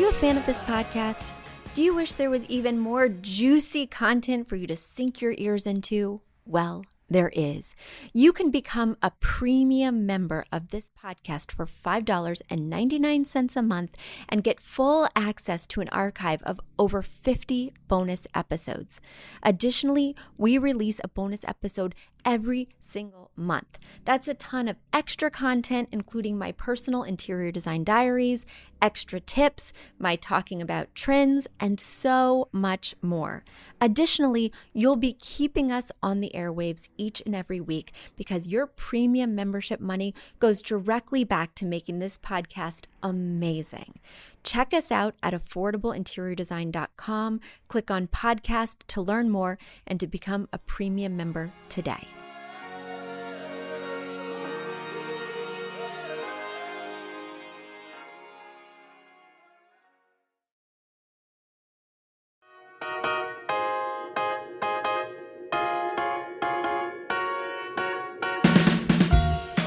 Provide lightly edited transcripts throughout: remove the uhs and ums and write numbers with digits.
you a fan of this podcast? Do you wish there was even more juicy content for you to sink your ears into? Well, there is. You can become a premium member of this podcast for $5.99 a month and get full access to an archive of over 50 bonus episodes. Additionally, we release a bonus episode every single month. That's a ton of extra content, including my personal interior design diaries, extra tips, my talking about trends, and so much more. Additionally, you'll be keeping us on the airwaves each and every week because your premium membership money goes directly back to making this podcast amazing. Check us out at affordableinteriordesign.com. Click on podcast to learn more and to become a premium member today.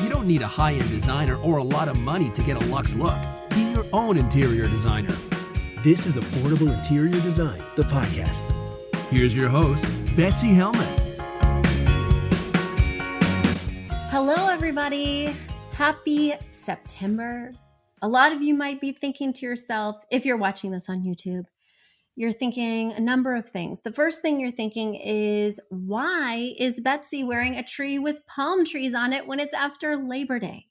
You don't need a high-end designer or a lot of money to get a luxe look. Be your own interior designer. This is Affordable Interior Design, the podcast. Here's your host, Betsy Helmuth. Hello, everybody. Happy September. A lot of you might be thinking to yourself, if you're watching this on YouTube, you're thinking a number of things. The first thing you're thinking is, why is Betsy wearing a tree with palm trees on it when it's after Labor Day?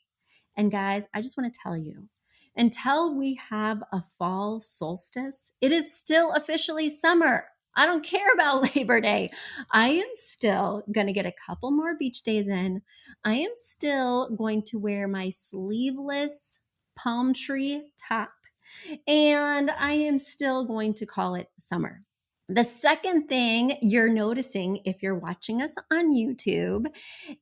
And guys, I just want to tell you, until we have a fall solstice, it is still officially summer. I don't care about Labor Day. I am still going to get a couple more beach days in. I am still going to wear my sleeveless palm tree top. And I am still going to call it summer. The second thing you're noticing if you're watching us on YouTube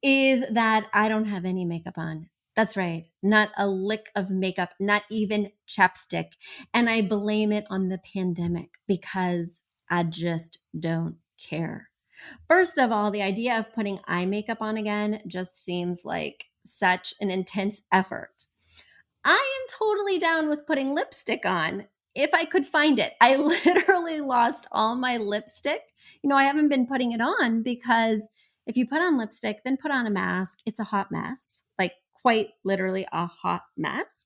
is that I don't have any makeup on. That's right. Not a lick of makeup, not even chapstick. And I blame it on the pandemic because I just don't care. First of all, the idea of putting eye makeup on again just seems like such an intense effort. I am totally down with putting lipstick on if I could find it. I literally lost all my lipstick. I haven't been putting it on because if you put on lipstick, then put on a mask, it's a hot mess, like quite literally a hot mess.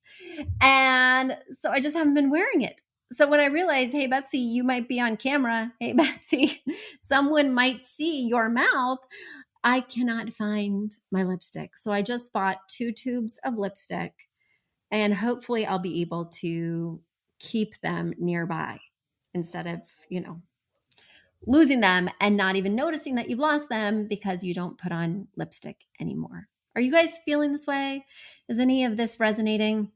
And so I just haven't been wearing it. So when I realized, hey, Betsy, you might be on camera. Hey, Betsy, someone might see your mouth. I cannot find my lipstick. So I just bought 2 tubes of lipstick. And hopefully I'll be able to keep them nearby instead of, losing them and not even noticing that you've lost them because you don't put on lipstick anymore. Are you guys feeling this way? Is any of this resonating?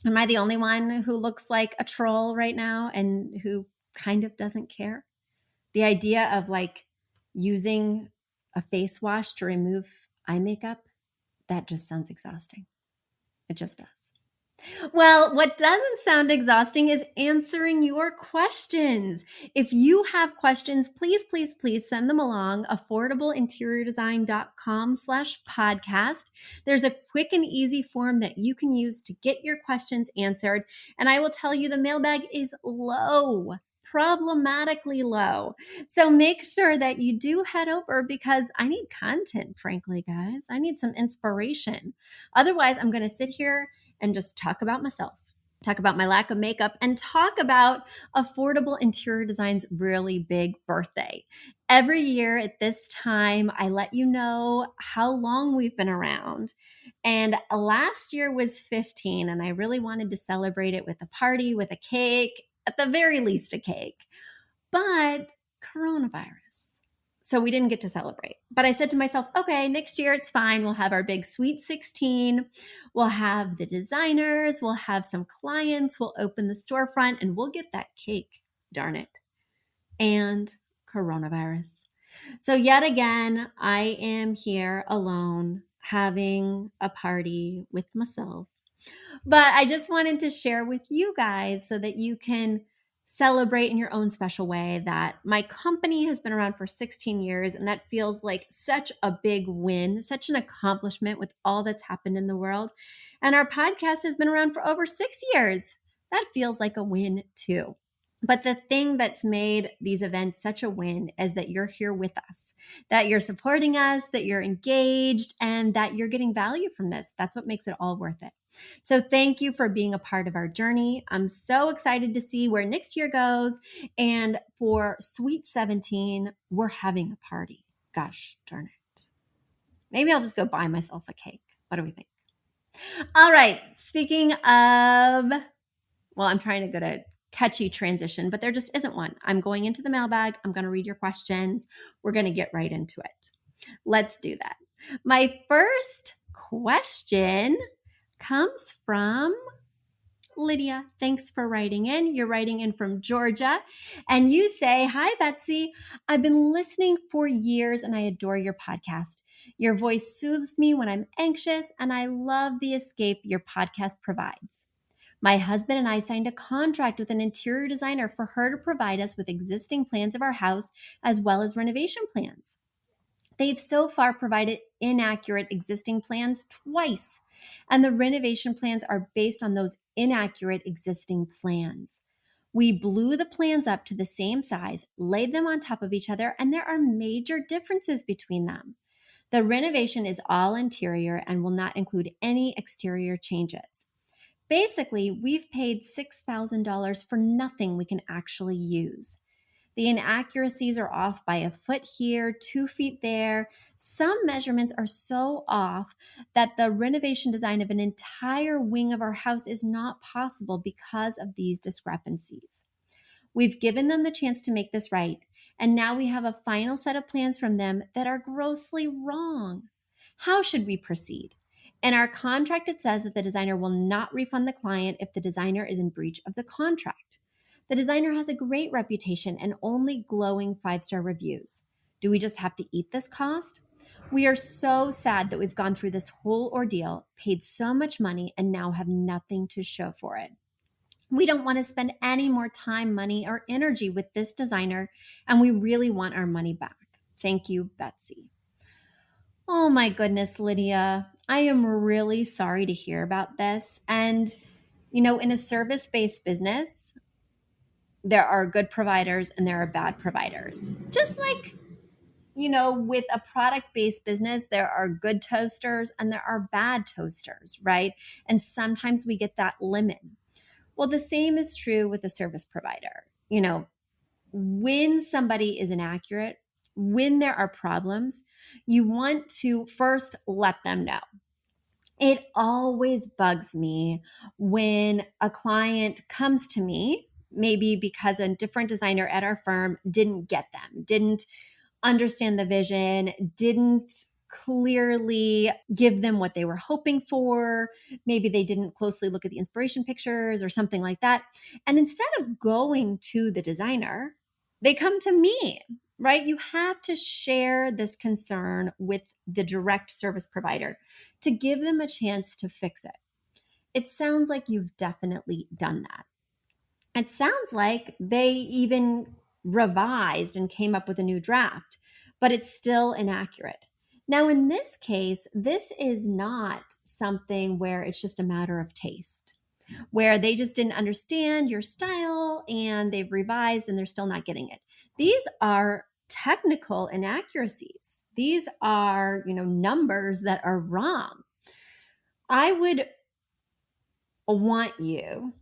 Am I the only one who looks like a troll right now and who kind of doesn't care? The idea of using a face wash to remove eye makeup, that just sounds exhausting. It just does. Well, what doesn't sound exhausting is answering your questions. If you have questions, please, please, please send them along. affordableinteriordesign.com/podcast. There's a quick and easy form that you can use to get your questions answered. And I will tell you the mailbag is low, problematically low. So make sure that you do head over because I need content, frankly, guys. I need some inspiration. Otherwise, I'm going to sit here and just talk about myself, talk about my lack of makeup, and talk about Affordable Interior Design's really big birthday. Every year at this time, I let you know how long we've been around. And last year was 15, and I really wanted to celebrate it with a party, with a cake, at the very least a cake. But coronavirus. So we didn't get to celebrate. But I said to myself, okay, next year it's fine. We'll have our big Sweet 16. We'll have the designers. We'll have some clients. We'll open the storefront and we'll get that cake. Darn it. And coronavirus. So yet again, I am here alone having a party with myself. But I just wanted to share with you guys so that you can celebrate in your own special way that my company has been around for 16 years, and that feels like such a big win, such an accomplishment with all that's happened in the world. And our podcast has been around for over 6 years. that feels like a win too. But the thing that's made these events such a win is that you're here with us, that you're supporting us, that you're engaged, and that you're getting value from this. That's what makes it all worth it. So thank you for being a part of our journey. I'm so excited to see where next year goes. And for Sweet 17, we're having a party. Gosh darn it. Maybe I'll just go buy myself a cake. What do we think? All right. Speaking of, well, I'm trying to go to catchy transition, but there just isn't one. I'm going into the mailbag. I'm going to read your questions. We're going to get right into it. Let's do that. My first question comes from Lydia. Thanks for writing in. You're writing in from Georgia. And you say, "Hi, Betsy. I've been listening for years and I adore your podcast. Your voice soothes me when I'm anxious, and I love the escape your podcast provides. My husband and I signed a contract with an interior designer for her to provide us with existing plans of our house as well as renovation plans. They've so far provided inaccurate existing plans twice, and the renovation plans are based on those inaccurate existing plans. We blew the plans up to the same size, laid them on top of each other, and there are major differences between them. The renovation is all interior and will not include any exterior changes. Basically, we've paid $6,000 for nothing we can actually use. The inaccuracies are off by a foot here, 2 feet there. Some measurements are so off that the renovation design of an entire wing of our house is not possible because of these discrepancies. We've given them the chance to make this right, and now we have a final set of plans from them that are grossly wrong. How should we proceed? In our contract, it says that the designer will not refund the client if the designer is in breach of the contract. The designer has a great reputation and only glowing 5-star reviews. Do we just have to eat this cost? We are so sad that we've gone through this whole ordeal, paid so much money, and now have nothing to show for it. We don't want to spend any more time, money, or energy with this designer, and we really want our money back. Thank you, Betsy." Oh my goodness, Lydia. I am really sorry to hear about this. And, in a service-based business, there are good providers and there are bad providers. Just like, with a product-based business, there are good toasters and there are bad toasters, right? And sometimes we get that limit. Well, the same is true with a service provider. When somebody is inaccurate, when there are problems, you want to first let them know. It always bugs me when a client comes to me, maybe because a different designer at our firm didn't get them, didn't understand the vision, didn't clearly give them what they were hoping for. Maybe they didn't closely look at the inspiration pictures or something like that. And instead of going to the designer, they come to me, right? You have to share this concern with the direct service provider to give them a chance to fix it. It sounds like you've definitely done that. It sounds like they even revised and came up with a new draft, but it's still inaccurate. Now, in this case, this is not something where it's just a matter of taste, where they just didn't understand your style and they've revised and they're still not getting it. These are technical inaccuracies. These are, numbers that are wrong. I would want you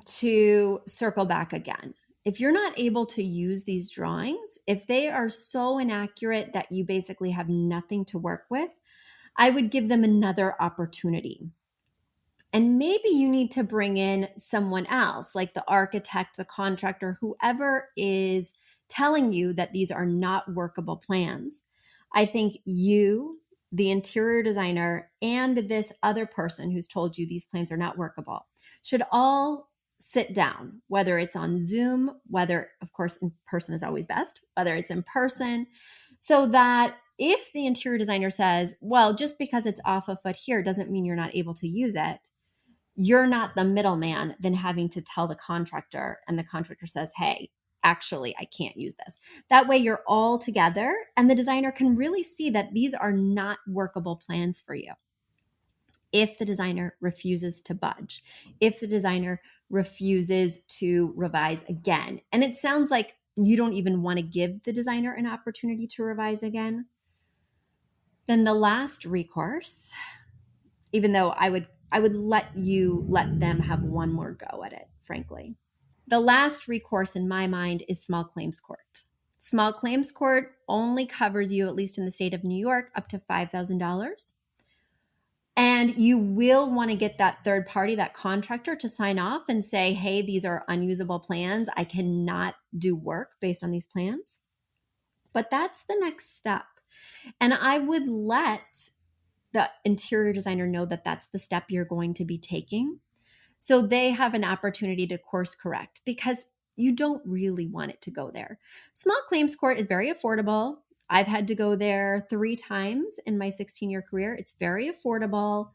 to circle back again. If you're not able to use these drawings, if they are so inaccurate that you basically have nothing to work with, I would give them another opportunity. And maybe you need to bring in someone else, like the architect, the contractor, whoever is telling you that these are not workable plans. I think you, the interior designer, and this other person who's told you these plans are not workable should all sit down, whether it's on Zoom, whether, of course, in person is always best, whether it's in person, so that if the interior designer says, well, just because it's off a foot here doesn't mean you're not able to use it, you're not the middleman then having to tell the contractor, and the contractor says, hey, actually, I can't use this. That way you're all together and the designer can really see that these are not workable plans for you. if the designer refuses to budge, if the designer refuses to revise again. And it sounds like you don't even want to give the designer an opportunity to revise again. Then the last recourse, even though I would let them have one more go at it, frankly. The last recourse in my mind is small claims court. Small claims court only covers you, at least in the state of New York, up to $5,000. And you will want to get that third party, that contractor, to sign off and say, hey, these are unusable plans. I cannot do work based on these plans. But that's the next step. And I would let the interior designer know that that's the step you're going to be taking, so they have an opportunity to course correct, because you don't really want it to go there. Small claims court is very affordable. I've had to go there 3 times in my 16-year career. It's very affordable,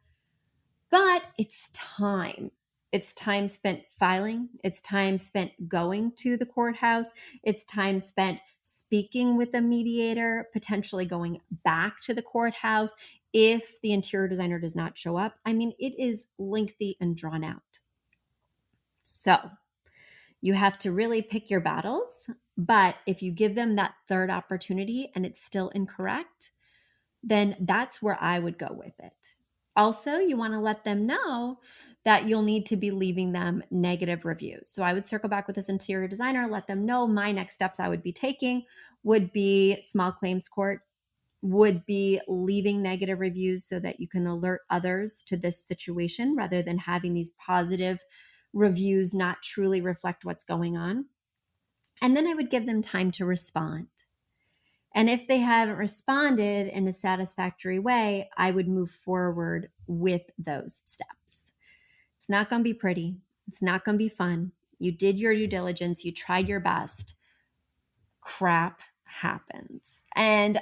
but it's time. It's time spent filing. It's time spent going to the courthouse. It's time spent speaking with a mediator, potentially going back to the courthouse if the interior designer does not show up. I mean, it is lengthy and drawn out. So you have to really pick your battles. But if you give them that third opportunity and it's still incorrect, then that's where I would go with it. Also, you want to let them know that you'll need to be leaving them negative reviews. So I would circle back with this interior designer, let them know my next steps I would be taking would be small claims court, would be leaving negative reviews so that you can alert others to this situation rather than having these positive reviews not truly reflect what's going on. And then I would give them time to respond. And if they haven't responded in a satisfactory way, I would move forward with those steps. It's not going to be pretty. It's not going to be fun. You did your due diligence. You tried your best. Crap happens. And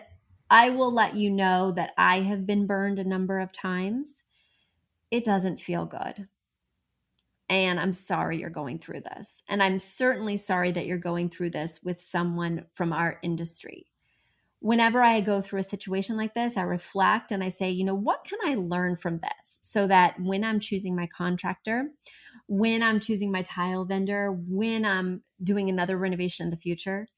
I will let you know that I have been burned a number of times. It doesn't feel good. And I'm sorry you're going through this. And I'm certainly sorry that you're going through this with someone from our industry. Whenever I go through a situation like this, I reflect and I say, what can I learn from this so that when I'm choosing my contractor, when I'm choosing my tile vendor, when I'm doing another renovation in the future,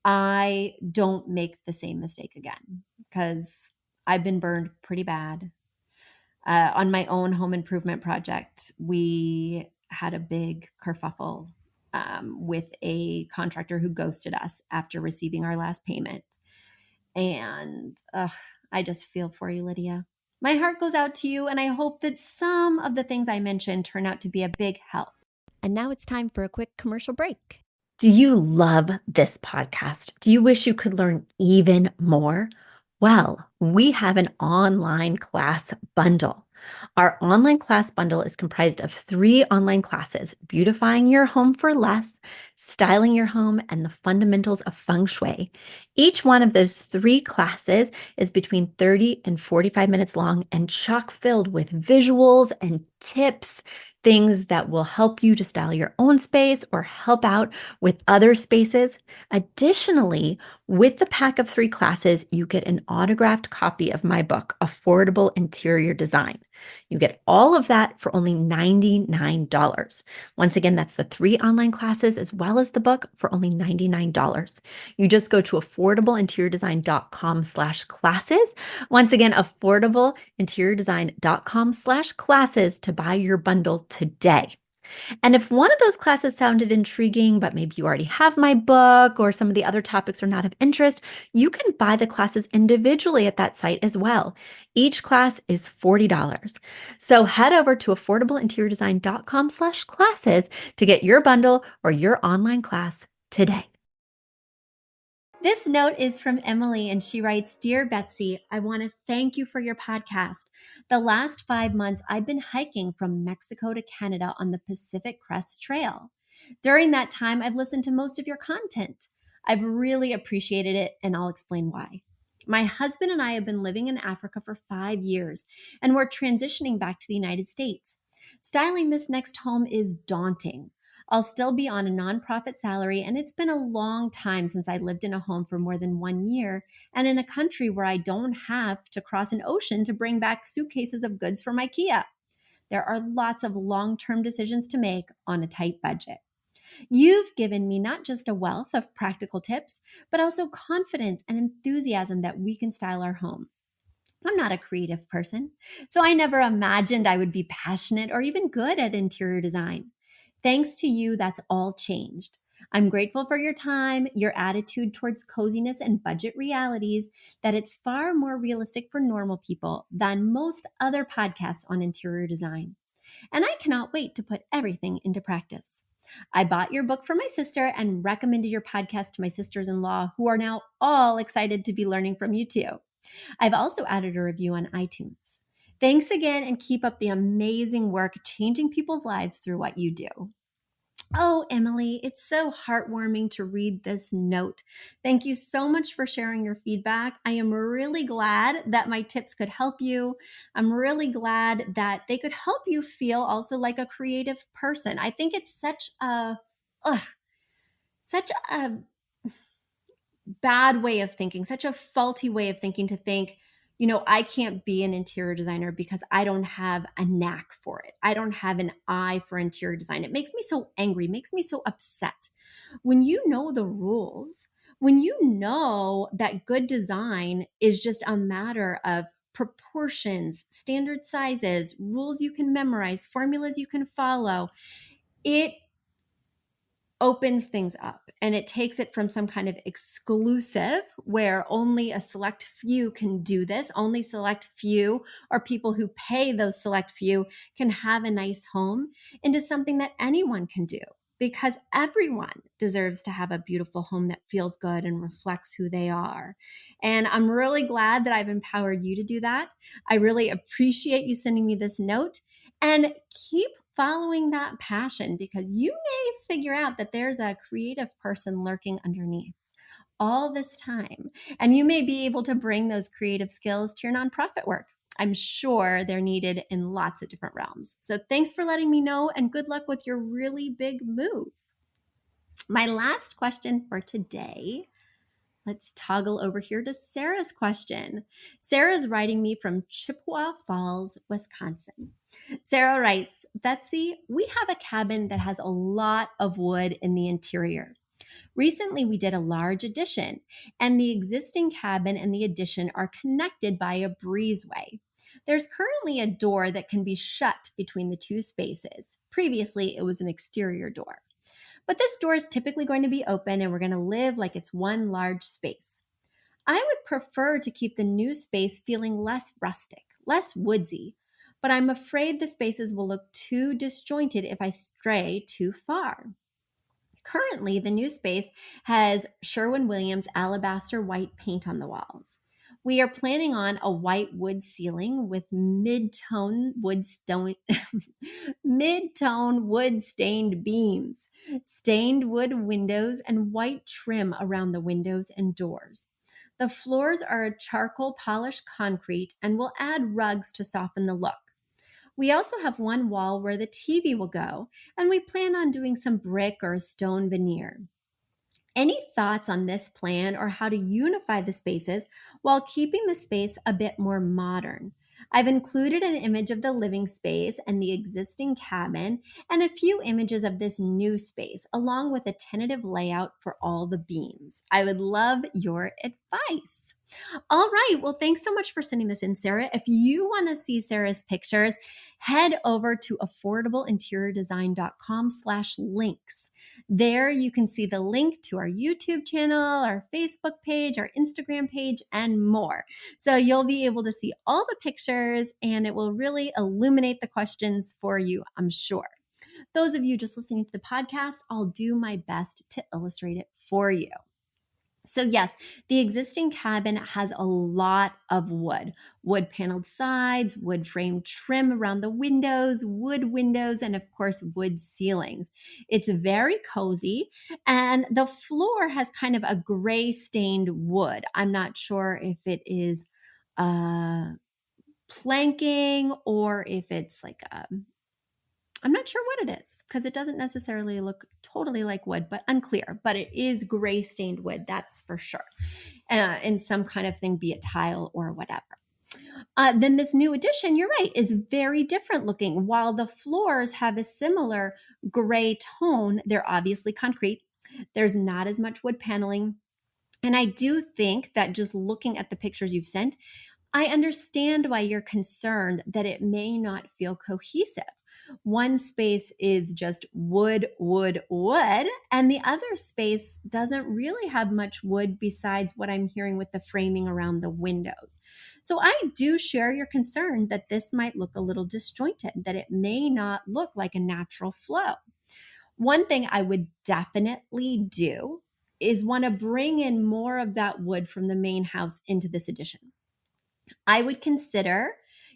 I don't make the same mistake again, because I've been burned pretty bad. On my own home improvement project, we had a big kerfuffle with a contractor who ghosted us after receiving our last payment. And I just feel for you, Lydia. My heart goes out to you, and I hope that some of the things I mentioned turn out to be a big help. And now it's time for a quick commercial break. Do you love this podcast? Do you wish you could learn even more? Well, we have an online class bundle. Our online class bundle is comprised of 3 online classes: beautifying your home for less, styling your home, and the fundamentals of feng shui. Each one of those 3 classes is between 30 and 45 minutes long and chock filled with visuals and tips, things that will help you to style your own space or help out with other spaces. Additionally, with the pack of 3 classes, you get an autographed copy of my book, Affordable Interior Design. You get all of that for only $99. Once again, that's the 3 online classes as well as the book for only $99. You just go to affordableinteriordesign.com/classes. Once again, affordableinteriordesign.com/classes to buy your bundle today. And if one of those classes sounded intriguing, but maybe you already have my book or some of the other topics are not of interest, you can buy the classes individually at that site as well. Each class is $40. So head over to affordableinteriordesign.com/classes to get your bundle or your online class today. This note is from Emily, and she writes, Dear Betsy, I want to thank you for your podcast. The last 5 months, I've been hiking from Mexico to Canada on the Pacific Crest Trail. During that time, I've listened to most of your content. I've really appreciated it, and I'll explain why. My husband and I have been living in Africa for 5 years, and we're transitioning back to the United States. Styling this next home is daunting. I'll still be on a nonprofit salary, and it's been a long time since I lived in a home for more than 1 year and in a country where I don't have to cross an ocean to bring back suitcases of goods from IKEA. There are lots of long-term decisions to make on a tight budget. You've given me not just a wealth of practical tips, but also confidence and enthusiasm that we can style our home. I'm not a creative person, so I never imagined I would be passionate or even good at interior design. Thanks to you, that's all changed. I'm grateful for your time, your attitude towards coziness and budget realities, that it's far more realistic for normal people than most other podcasts on interior design. And I cannot wait to put everything into practice. I bought your book for my sister and recommended your podcast to my sisters in law, who are now all excited to be learning from you too. I've also added a review on iTunes. Thanks again, and keep up the amazing work changing people's lives through what you do. Oh, Emily, it's so heartwarming to read this note. Thank you so much for sharing your feedback. I am really glad that my tips could help you. I'm really glad that they could help you feel also like a creative person. I think it's such a bad way of thinking, such a faulty way of thinking, to think, I can't be an interior designer because I don't have a knack for it. I don't have an eye for interior design. It makes me so angry, makes me so upset. When you know the rules, when you know that good design is just a matter of proportions, standard sizes, rules you can memorize, formulas you can follow, it opens things up, and it takes it from some kind of exclusive where only a select few can do this, only select few or people who pay those select few can have a nice home, into something that anyone can do, because everyone deserves to have a beautiful home that feels good and reflects who they are. And I'm really glad that I've empowered you to do that. I really appreciate you sending me this note, and keep following that passion, because you may figure out that there's a creative person lurking underneath all this time, and you may be able to bring those creative skills to your nonprofit work. I'm sure they're needed in lots of different realms. So thanks for letting me know, and good luck with your really big move. My last question for today, let's toggle over here to Sarah's question. Sarah's writing me from Chippewa Falls, Wisconsin. Sarah writes, Betsy, we have a cabin that has a lot of wood in the interior. Recently, we did a large addition, and the existing cabin and the addition are connected by a breezeway. There's currently a door that can be shut between the two spaces. Previously, it was an exterior door. But this door is typically going to be open, and we're going to live like it's one large space. I would prefer to keep the new space feeling less rustic, less woodsy, but I'm afraid the spaces will look too disjointed if I stray too far. Currently, the new space has Sherwin-Williams alabaster white paint on the walls. We are planning on a white wood ceiling with mid-tone wood stained beams, stained wood windows, and white trim around the windows and doors. The floors are a charcoal polished concrete and will add rugs to soften the look. We also have one wall where the TV will go, and we plan on doing some brick or stone veneer. Any thoughts on this plan, or how to unify the spaces while keeping the space a bit more modern? I've included an image of the living space and the existing cabin, and a few images of this new space, along with a tentative layout for all the beams. I would love your advice. All right. Well, thanks so much for sending this in, Sarah. If you want to see Sarah's pictures, head over to affordableinteriordesign.com/links. There you can see the link to our YouTube channel, our Facebook page, our Instagram page, and more. So you'll be able to see all the pictures, and it will really illuminate the questions for you, I'm sure. Those of you just listening to the podcast, I'll do my best to illustrate it for you. So yes, the existing cabin has a lot of wood paneled sides, wood frame trim around the windows, and of course, wood ceilings. It's very cozy, and the floor has kind of a gray stained wood. I'm not sure if it is planking or if it's like I'm not sure what it is because it doesn't necessarily look totally like wood, but unclear. But it is gray stained wood, that's for sure. In some kind of thing, be it tile or whatever. Then this new addition, you're right, is very different looking. While the floors have a similar gray tone, they're obviously concrete. There's not as much wood paneling. And I do think that just looking at the pictures you've sent, I understand why you're concerned that it may not feel cohesive. One space is just wood, wood, wood, and the other space doesn't really have much wood besides what I'm hearing with the framing around the windows. So I do share your concern that this might look a little disjointed, that it may not look like a natural flow. One thing I would definitely do is want to bring in more of that wood from the main house into this addition. I would consider,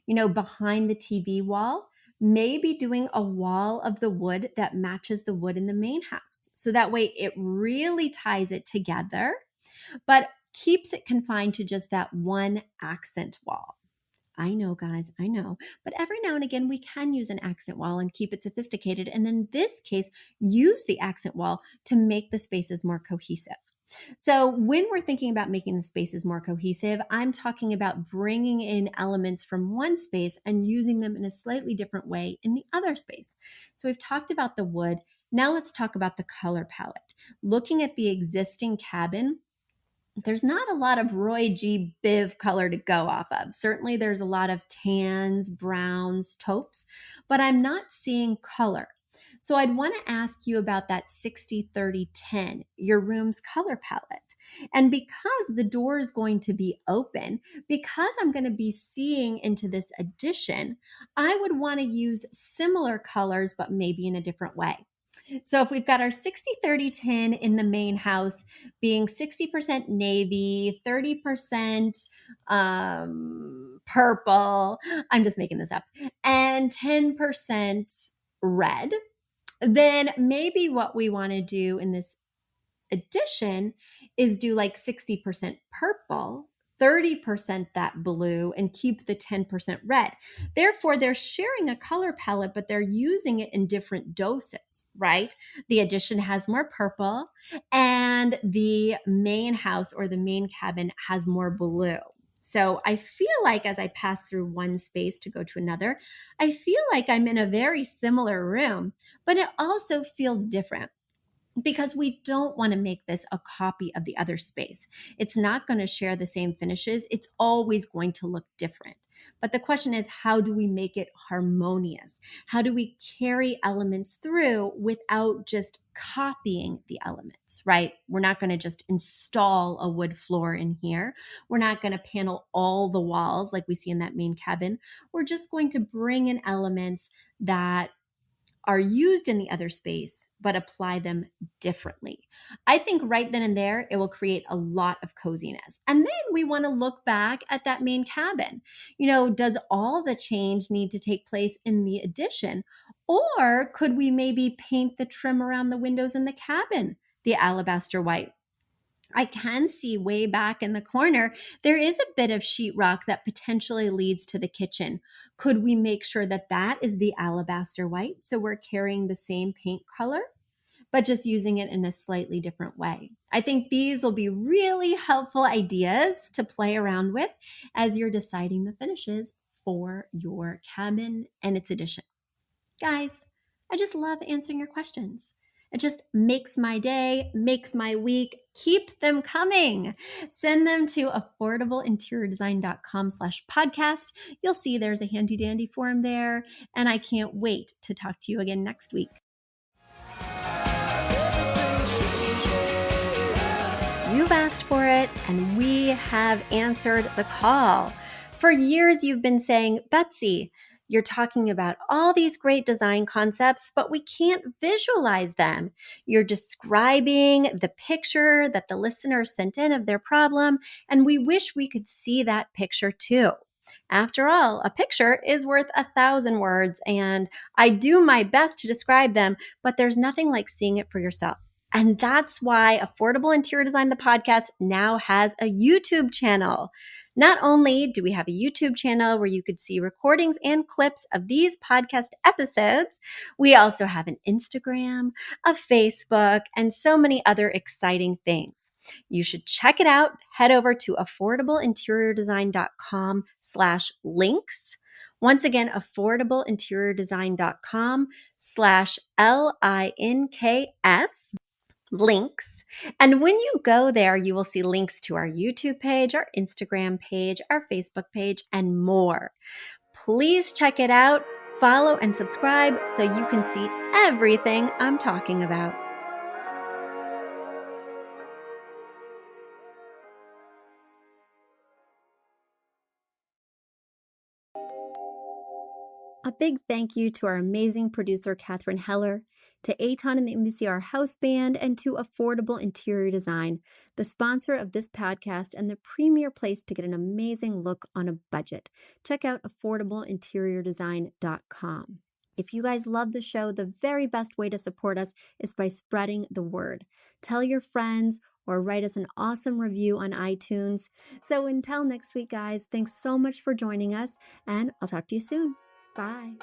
behind the TV wall, maybe doing a wall of the wood that matches the wood in the main house. So that way it really ties it together, but keeps it confined to just that one accent wall. I know, guys, I know. But every now and again, we can use an accent wall and keep it sophisticated. And in this case, use the accent wall to make the spaces more cohesive. So when we're thinking about making the spaces more cohesive, I'm talking about bringing in elements from one space and using them in a slightly different way in the other space. So we've talked about the wood. Now let's talk about the color palette. Looking at the existing cabin, there's not a lot of Roy G. Biv color to go off of. Certainly there's a lot of tans, browns, taupes, but I'm not seeing color. So I'd want to ask you about that 60-30-10, your room's color palette. And because the door is going to be open, because I'm going to be seeing into this addition, I would want to use similar colors, but maybe in a different way. So if we've got our 60-30-10 in the main house being 60% navy, 30% purple, I'm just making this up, and 10% red, then maybe what we want to do in this addition is do like 60% purple, 30% that blue, and keep the 10% red. Therefore, they're sharing a color palette, but they're using it in different doses, right? The addition has more purple, and the main house or the main cabin has more blue. So I feel like as I pass through one space to go to another, I feel like I'm in a very similar room, but it also feels different, because we don't want to make this a copy of the other space. It's not going to share the same finishes. It's always going to look different. But the question is, how do we make it harmonious? How do we carry elements through without just copying the elements, right? We're not going to just install a wood floor in here. We're not going to panel all the walls like we see in that main cabin. We're just going to bring in elements that are used in the other space, but apply them differently. I think right then and there, it will create a lot of coziness. And then we want to look back at that main cabin. Does all the change need to take place in the addition? Or could we maybe paint the trim around the windows in the cabin the alabaster white? I can see way back in the corner, there is a bit of sheetrock that potentially leads to the kitchen. Could we make sure that that is the alabaster white, so we're carrying the same paint color, but just using it in a slightly different way? I think these will be really helpful ideas to play around with as you're deciding the finishes for your cabin and its addition. Guys, I just love answering your questions. It just makes my day, makes my week. Keep them coming. Send them to affordableinteriordesign.com/podcast. You'll see there's a handy dandy form there, and I can't wait to talk to you again next week. You've asked for it, and we have answered the call. For years, you've been saying, Betsy, you're talking about all these great design concepts, but we can't visualize them. You're describing the picture that the listener sent in of their problem, and we wish we could see that picture too. After all, a picture is worth 1,000 words, and I do my best to describe them, but there's nothing like seeing it for yourself. And that's why Affordable Interior Design, the podcast, now has a YouTube channel. Not only do we have a YouTube channel where you could see recordings and clips of these podcast episodes, we also have an Instagram, a Facebook, and so many other exciting things. You should check it out. Head over to affordableinteriordesign.com/links. Once again, affordableinteriordesign.com/LINKS links. And when you go there, you will see links to our YouTube page, our Instagram page, our Facebook page, and more. Please check it out, follow and subscribe so you can see everything I'm talking about. A big thank you to our amazing producer, Katherine Heller, to Aton and the MVCR House Band, and to Affordable Interior Design, the sponsor of this podcast and the premier place to get an amazing look on a budget. Check out affordableinteriordesign.com. If you guys love the show, the very best way to support us is by spreading the word. Tell your friends or write us an awesome review on iTunes. So until next week, guys, thanks so much for joining us, and I'll talk to you soon. Bye.